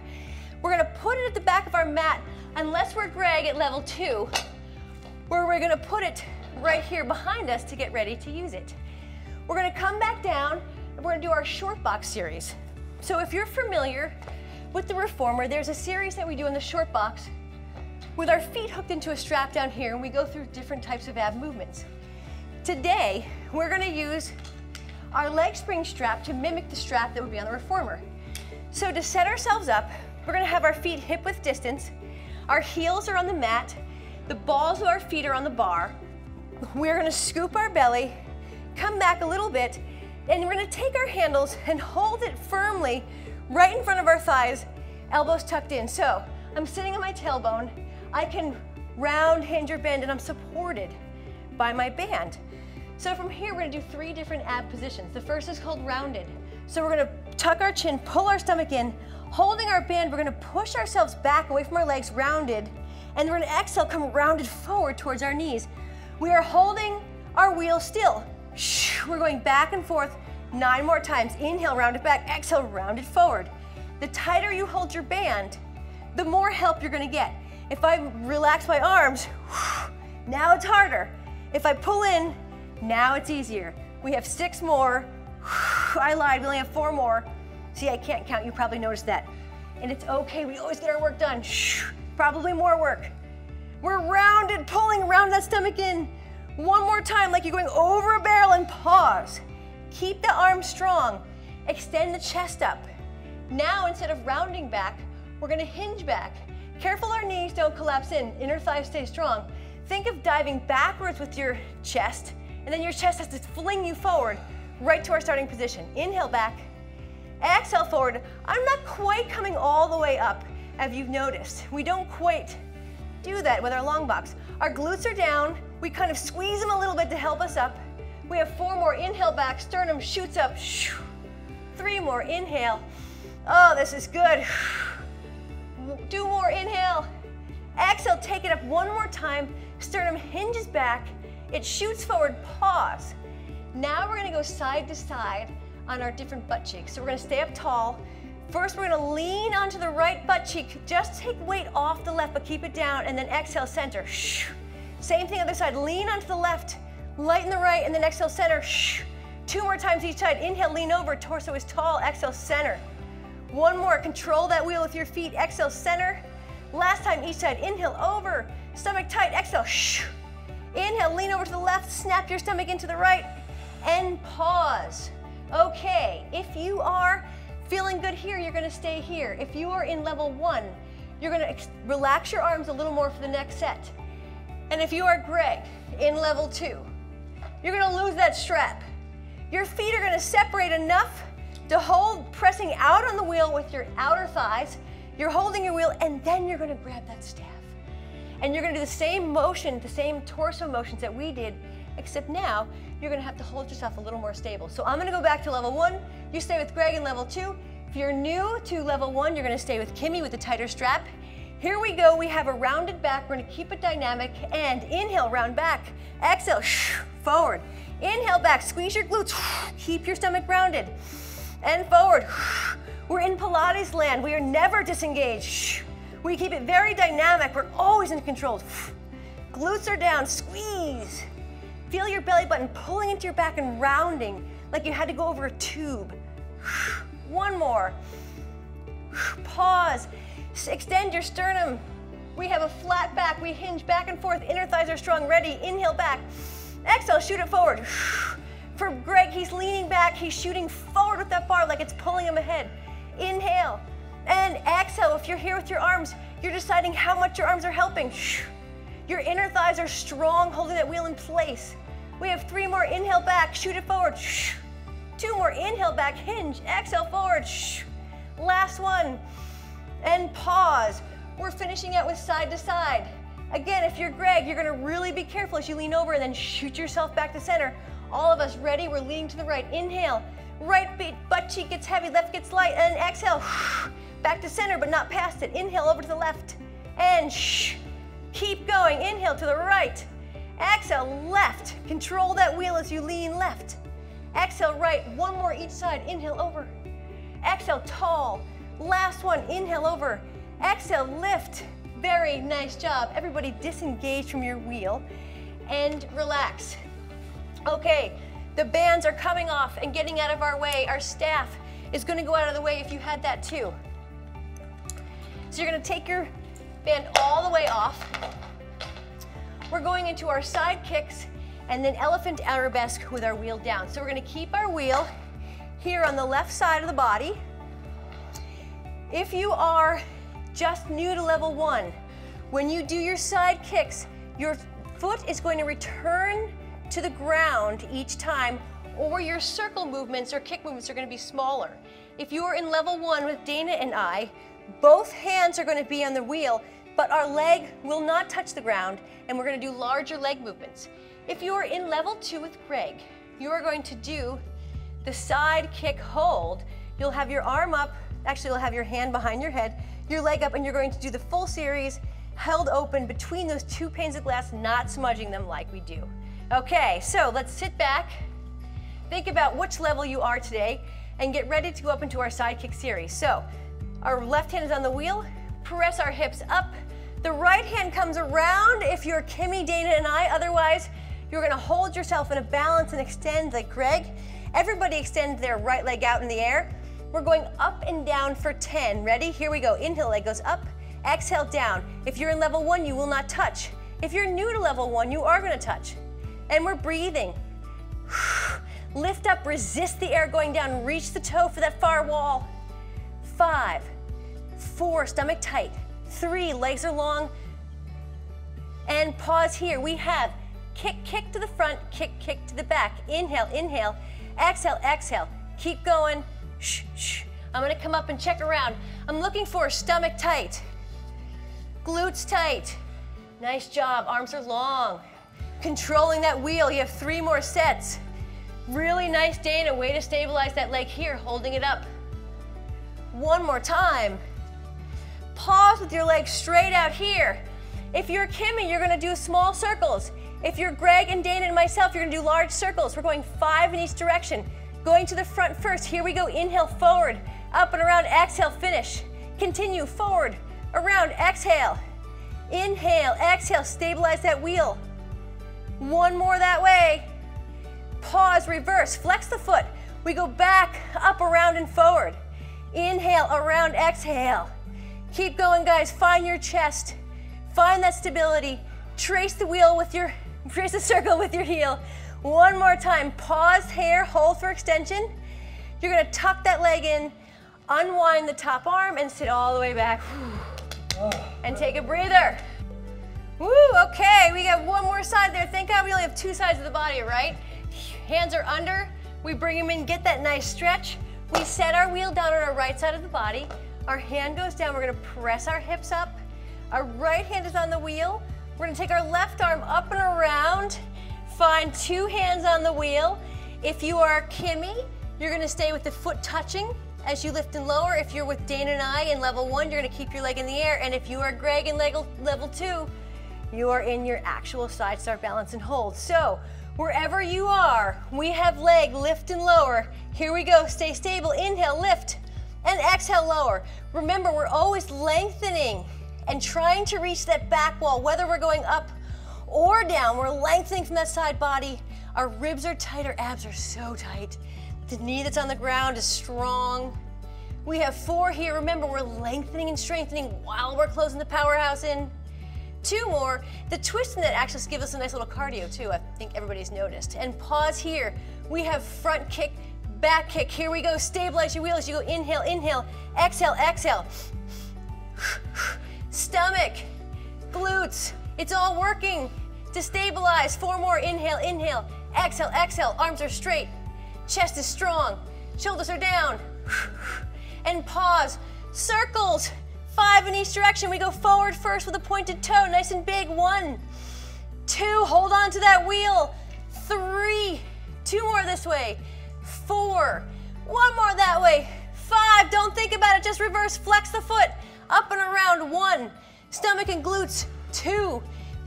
We're gonna put it at the back of our mat, unless we're Greg at level 2, where we're gonna put it right here behind us to get ready to use it. We're gonna come back down and we're gonna do our short box series. So if you're familiar with the reformer, there's a series that we do in the short box with our feet hooked into a strap down here, and we go through different types of ab movements. Today, we're gonna use our leg spring strap to mimic the strap that would be on the reformer. So to set ourselves up, we're gonna have our feet hip width distance. Our heels are on the mat. The balls of our feet are on the bar. We're gonna scoop our belly, come back a little bit, and we're gonna take our handles and hold it firmly right in front of our thighs, elbows tucked in. So I'm sitting on my tailbone. I can round, hinge, or bend, and I'm supported by my band. So from here, we're gonna do 3 different ab positions. The first is called rounded. So we're gonna tuck our chin, pull our stomach in, holding our band, we're gonna push ourselves back away from our legs, rounded, and we're gonna exhale, come rounded forward towards our knees. We are holding our wheel still. We're going back and forth 9 more times. Inhale, round it back, exhale, round it forward. The tighter you hold your band, the more help you're gonna get. If I relax my arms, now it's harder. If I pull in, now it's easier. We have 6 more. I lied, we only have 4 more. See, I can't count, you probably noticed that. And it's okay, we always get our work done. Probably more work. We're rounded, pulling around that stomach in. 1 more time, like you're going over a barrel, and pause. Keep the arms strong. Extend the chest up. Now, instead of rounding back, we're gonna hinge back. Careful our knees don't collapse in, inner thighs stay strong. Think of diving backwards with your chest, and then your chest has to fling you forward, right to our starting position. Inhale back, exhale forward. I'm not quite coming all the way up, as you've noticed. We don't quite do that with our long box. Our glutes are down. We kind of squeeze them a little bit to help us up. We have 4 more. Inhale back, sternum shoots up. 3 more, inhale. Oh, this is good. 2 more, inhale. Exhale, take it up 1 more time. Sternum hinges back. It shoots forward, pause. Now we're gonna go side to side on our different butt cheeks. So we're gonna stay up tall. First, we're gonna lean onto the right butt cheek. Just take weight off the left, but keep it down, and then exhale, center. Same thing other side, lean onto the left, lighten the right, and then exhale, center. 2 more times each side. Inhale, lean over, torso is tall, exhale, center. 1 more, control that wheel with your feet, exhale, center. Last time each side, inhale, over, stomach tight, exhale. Inhale, lean over to the left, snap your stomach into the right, and pause. Okay, if you are feeling good here, you're gonna stay here. If you are in level 1, you're gonna relax your arms a little more for the next set. And if you are Greg in level 2, you're gonna lose that strap. Your feet are gonna separate enough to hold, pressing out on the wheel with your outer thighs. You're holding your wheel, and then you're gonna grab that staff. And you're gonna do the same motion, the same torso motions that we did, except now you're gonna have to hold yourself a little more stable. So I'm gonna go back to level 1. You stay with Greg in level 2. If you're new to level 1, you're gonna stay with Kimmy with the tighter strap. Here we go, we have a rounded back. We're gonna keep it dynamic, and inhale, round back. Exhale, forward. Inhale back, squeeze your glutes. Keep your stomach rounded. And forward. We're in Pilates land. We are never disengaged. We keep it very dynamic. We're always in control. Glutes are down, squeeze. Feel your belly button pulling into your back and rounding like you had to go over a tube. One more. Pause. Extend your sternum. We have a flat back. We hinge back and forth. Inner thighs are strong. Ready. Inhale back. Exhale, shoot it forward. For Greg, he's leaning back. He's shooting forward with that bar like it's pulling him ahead. Inhale. And exhale. If you're here with your arms, you're deciding how much your arms are helping. Your inner thighs are strong, holding that wheel in place. We have 3 more. Inhale back, shoot it forward. 2 more. Inhale back, hinge. Exhale forward. Last one. And pause. We're finishing out with side to side. Again, if you're Greg, you're gonna really be careful as you lean over and then shoot yourself back to center. All of us ready, we're leaning to the right. Inhale, right butt cheek gets heavy, left gets light, and exhale, back to center, but not past it. Inhale over to the left, and keep going. Inhale to the right, exhale left. Control that wheel as you lean left. Exhale right, 1 more each side. Inhale over, exhale tall. Last one, inhale over, exhale lift. Very nice job. Everybody disengage from your wheel and relax. Okay, the bands are coming off and getting out of our way. Our staff is going to go out of the way if you had that too. So you're going to take your band all the way off. We're going into our side kicks and then elephant arabesque with our wheel down. So we're going to keep our wheel here on the left side of the body. If you are just new to level 1, when you do your side kicks, your foot is going to return to the ground each time, or your circle movements or kick movements are going to be smaller. If you are in level 1 with Dana and I, both hands are going to be on the wheel, but our leg will not touch the ground, and we're going to do larger leg movements. If you are in level 2 with Greg, you are going to do the side kick hold. You'll have your arm up, actually you'll have your hand behind your head, your leg up, and you're going to do the full series held open between those 2 panes of glass, not smudging them like we do. Okay, so let's sit back, think about which level you are today, and get ready to go up into our side kick series. So our left hand is on the wheel, press our hips up. The right hand comes around if you're Kimmy, Dana, and I. Otherwise, you're gonna hold yourself in a balance and extend like Greg. Everybody extend their right leg out in the air. We're going up and down for 10. Ready? Here we go. Inhale, leg goes up. Exhale, down. If you're in level 1, you will not touch. If you're new to level 1, you are going to touch. And we're breathing. Lift up, resist the air going down. Reach the toe for that far wall. 5, 4, stomach tight. 3, legs are long. And pause here. We have kick, kick to the front, kick, kick to the back. Inhale, inhale. Exhale, exhale. Keep going. Shh, shh. I'm gonna come up and check around. I'm looking for stomach tight, glutes tight. Nice job, arms are long. Controlling that wheel, you have 3 more sets. Really nice, Dana, way to stabilize that leg here, holding it up. 1 more time. Pause with your legs straight out here. If you're Kimmy, you're gonna do small circles. If you're Greg and Dana and myself, you're gonna do large circles. We're going 5 in each direction. Going to the front first. Here we go. Inhale, forward, up and around. Exhale, finish. Continue, forward, around, exhale. Inhale, exhale, stabilize that wheel. 1 more that way. Pause, reverse, flex the foot. We go back, up, around, and forward. Inhale, around, exhale. Keep going, guys. Find your chest. Find that stability. Trace the wheel with your, trace a circle with your heel. 1 more time. Pause here, hold for extension. You're gonna tuck that leg in, unwind the top arm, and sit all the way back. And take a breather. Woo, okay, we got 1 more side there. Thank God we only have 2 sides of the body, right? Hands are under, we bring them in, get that nice stretch. We set our wheel down on our right side of the body. Our hand goes down, we're gonna press our hips up. Our right hand is on the wheel. We're gonna take our left arm up and around. Find 2 hands on the wheel. If you are Kimmy, you're gonna stay with the foot touching as you lift and lower. If you're with Dana and I in level 1, you're gonna keep your leg in the air. And if you are Greg in level 2, you are in your actual side start balance and hold. So wherever you are, we have leg lift and lower. Here we go, stay stable. Inhale, lift, and exhale, lower. Remember, we're always lengthening and trying to reach that back wall, whether we're going up or down. We're lengthening from that side body. Our ribs are tight, our abs are so tight. The knee that's on the ground is strong. We have 4 here. Remember, we're lengthening and strengthening while we're closing the powerhouse in. 2 more. The twist in that actually gives us a nice little cardio too. I think everybody's noticed. And pause here. We have front kick, back kick. Here we go. Stabilize your wheels. You go inhale, inhale, exhale, exhale. Stomach, glutes. It's all working to stabilize. 4 more. Inhale, inhale, exhale, exhale. Arms are straight. Chest is strong. Shoulders are down. And pause. Circles. 5 in each direction. We go forward first with a pointed toe, nice and big. 1, 2, hold on to that wheel. 3, 2 more this way. 4, 1 more that way. 5, don't think about it, just reverse, flex the foot. Up and around. 1, stomach and glutes. 2,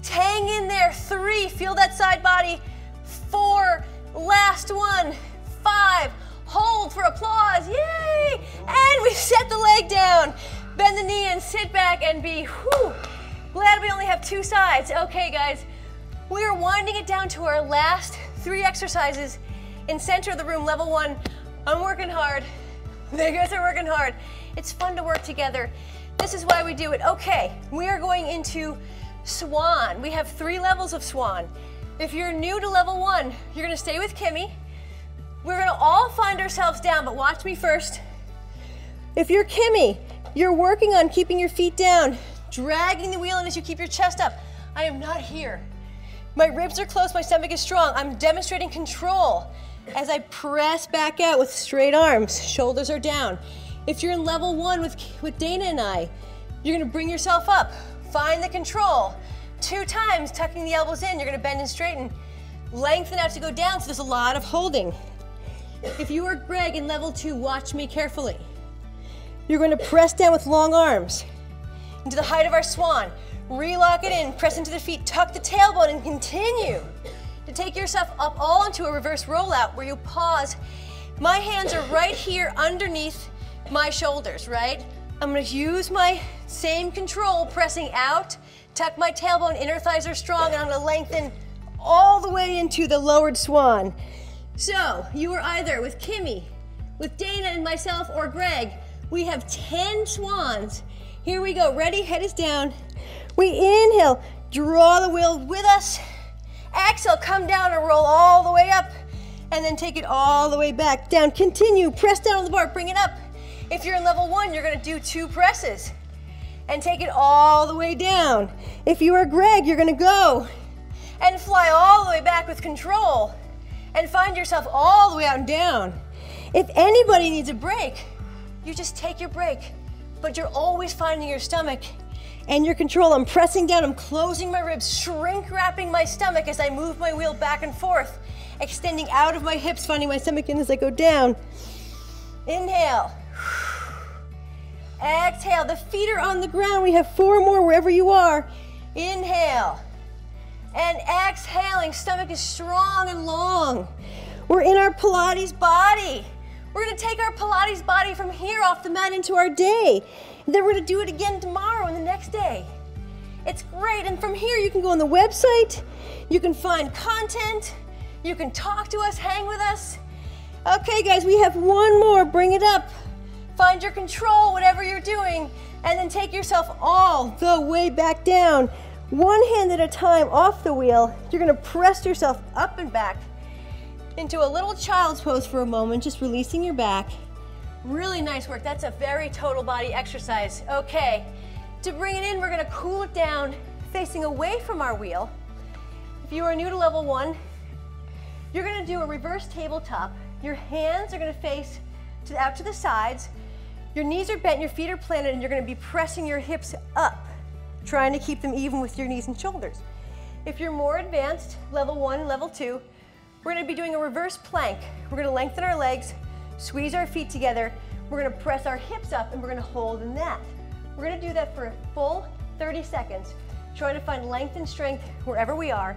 hang in there. 3, feel that side body. 4, last one. 5, hold for applause, yay! And we set the leg down. Bend the knee and sit back and be, whew, glad we only have 2 sides. Okay, guys, we are winding it down to our last 3 exercises in center of the room, level 1. I'm working hard. You guys are working hard. It's fun to work together. This is why we do it. Okay, we are going into swan. We have 3 levels of swan. If you're new to level 1, you're gonna stay with Kimmy. We're gonna all find ourselves down, but watch me first. If you're Kimmy, you're working on keeping your feet down, dragging the wheel in as you keep your chest up. I am not here. My ribs are close, my stomach is strong. I'm demonstrating control as I press back out with straight arms. Shoulders are down. If you're in level 1 with Dana and I, you're gonna bring yourself up. Find the control. 2 times, tucking the elbows in, you're gonna bend and straighten. Lengthen out to go down, so there's a lot of holding. If you are Greg in level 2, watch me carefully. You're going to press down with long arms into the height of our swan. Relock it in, press into the feet, tuck the tailbone, and continue to take yourself up all into a reverse rollout where you pause. My hands are right here underneath my shoulders, right? I'm going to use my same control, pressing out, tuck my tailbone, inner thighs are strong, and I'm going to lengthen all the way into the lowered swan. So you are either with Kimmy, with Dana and myself, or Greg. We have 10 swans. Here we go. Ready? Head is down. We inhale, draw the wheel with us. Exhale, come down and roll all the way up. And then take it all the way back down. Continue, press down on the bar, bring it up. If you're in level 1, you're gonna do 2 presses and take it all the way down. If you are Greg, you're gonna go and fly all the way back with control and find yourself all the way out and down. If anybody needs a break, you just take your break, but you're always finding your stomach and your control. I'm pressing down, I'm closing my ribs, shrink wrapping my stomach as I move my wheel back and forth, extending out of my hips, finding my stomach in as I go down. Inhale. Exhale, the feet are on the ground. We have 4 more wherever you are. Inhale. And exhaling, stomach is strong and long. We're in our Pilates body. We're gonna take our Pilates body from here off the mat into our day. And then we're gonna do it again tomorrow and the next day. It's great, and from here you can go on the website, you can find content, you can talk to us, hang with us. Okay guys, we have 1 more, bring it up. Find your control, whatever you're doing, and then take yourself all the way back down. 1 hand at a time off the wheel. You're gonna press yourself up and back into a little child's pose for a moment, just releasing your back. Really nice work. That's a very total body exercise. Okay, to bring it in, we're gonna cool it down, facing away from our wheel. If you are new to level 1, you're gonna do a reverse tabletop. Your hands are gonna face out to the sides. Your knees are bent, your feet are planted, and you're gonna be pressing your hips up, trying to keep them even with your knees and shoulders. If you're more advanced, level 1, level 2, we're gonna be doing a reverse plank. We're gonna lengthen our legs, squeeze our feet together, we're gonna press our hips up, and we're gonna hold in that. We're gonna do that for a full 30 seconds, trying to find length and strength wherever we are.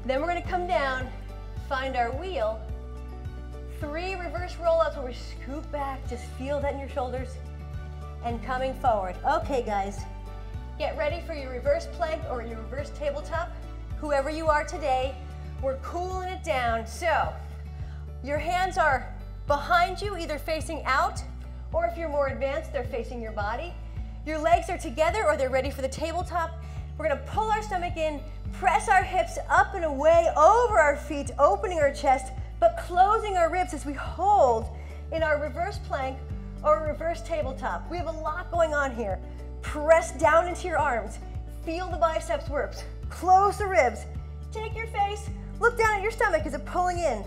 Then we're gonna come down, find our wheel, 3 reverse rollouts where we scoop back, just feel that in your shoulders, and coming forward. Okay guys, get ready for your reverse plank or your reverse tabletop. whoever you are today, we're cooling it down. So your hands are behind you, either facing out, or if you're more advanced, they're facing your body. Your legs are together or they're ready for the tabletop. We're gonna pull our stomach in, press our hips up and away over our feet, opening our chest, but closing our ribs as we hold in our reverse plank or reverse tabletop. We have a lot going on here. Press down into your arms. Feel the biceps work. Close the ribs. Take your face, look down at your stomach. Is it pulling in?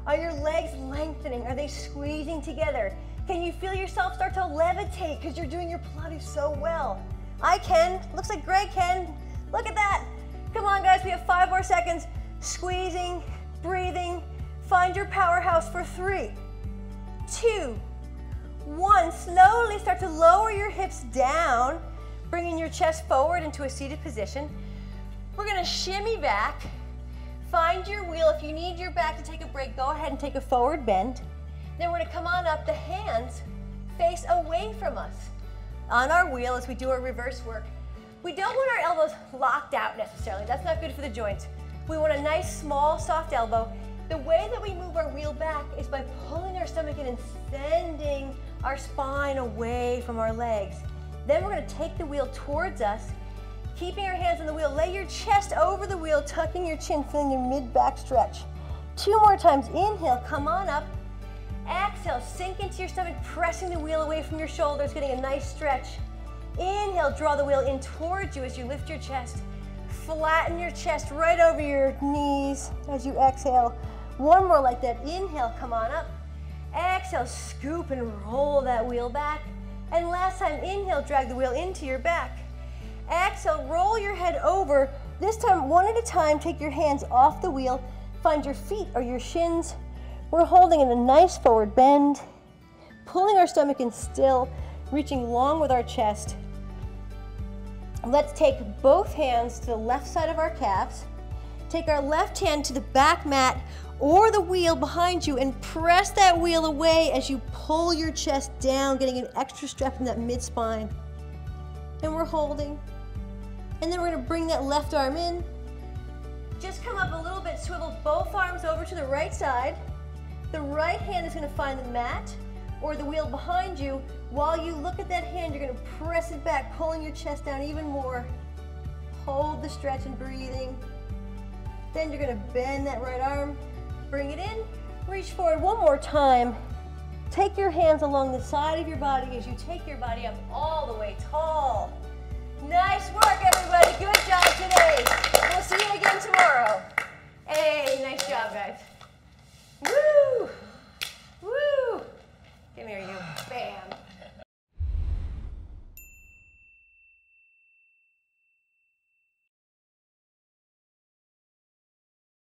Are your legs lengthening? Are they squeezing together? Can you feel yourself start to levitate because you're doing your Pilates so well? I can. Looks like Greg can. Look at that. Come on, guys. We have 5 more seconds. Squeezing, breathing. Find your powerhouse for 3, 2, 1. Slowly start to lower your hips down, bringing your chest forward into a seated position. We're going to shimmy back. Find your wheel. If you need your back to take a break, go ahead and take a forward bend. Then we're going to come on up. The hands face away from us on our wheel as we do our reverse work. We don't want our elbows locked out necessarily. That's not good for the joints. We want a nice, small, soft elbow. The way that we move our wheel back is by pulling our stomach in and sending our spine away from our legs. Then we're going to take the wheel towards us, keeping our hands on the wheel. Lay your chest over the wheel, tucking your chin, feeling your mid-back stretch. 2 more times. Inhale, come on up. Exhale, sink into your stomach, pressing the wheel away from your shoulders, getting a nice stretch. Inhale, draw the wheel in towards you as you lift your chest. Flatten your chest right over your knees as you exhale. 1 more like that. Inhale, come on up. Exhale, scoop and roll that wheel back. And last time, inhale, drag the wheel into your back. Exhale, roll your head over. This time, 1 at a time, take your hands off the wheel. Find your feet or your shins. We're holding in a nice forward bend, pulling our stomach in still, reaching long with our chest. Let's take both hands to the left side of our calves. Take our left hand to the back mat or the wheel behind you and press that wheel away as you pull your chest down, getting an extra stretch in that mid-spine. And we're holding. And then we're going to bring that left arm in. Just come up a little bit, swivel both arms over to the right side. The right hand is going to find the mat or the wheel behind you. While you look at that hand, you're going to press it back, pulling your chest down even more. Hold the stretch and breathing. Then you're going to bend that right arm, bring it in, reach forward 1 more time. Take your hands along the side of your body as you take your body up all the way tall. Nice work, everybody. Good job today. We'll see you again tomorrow. Hey, nice job, guys. Woo! Woo! Come here, you. Bam.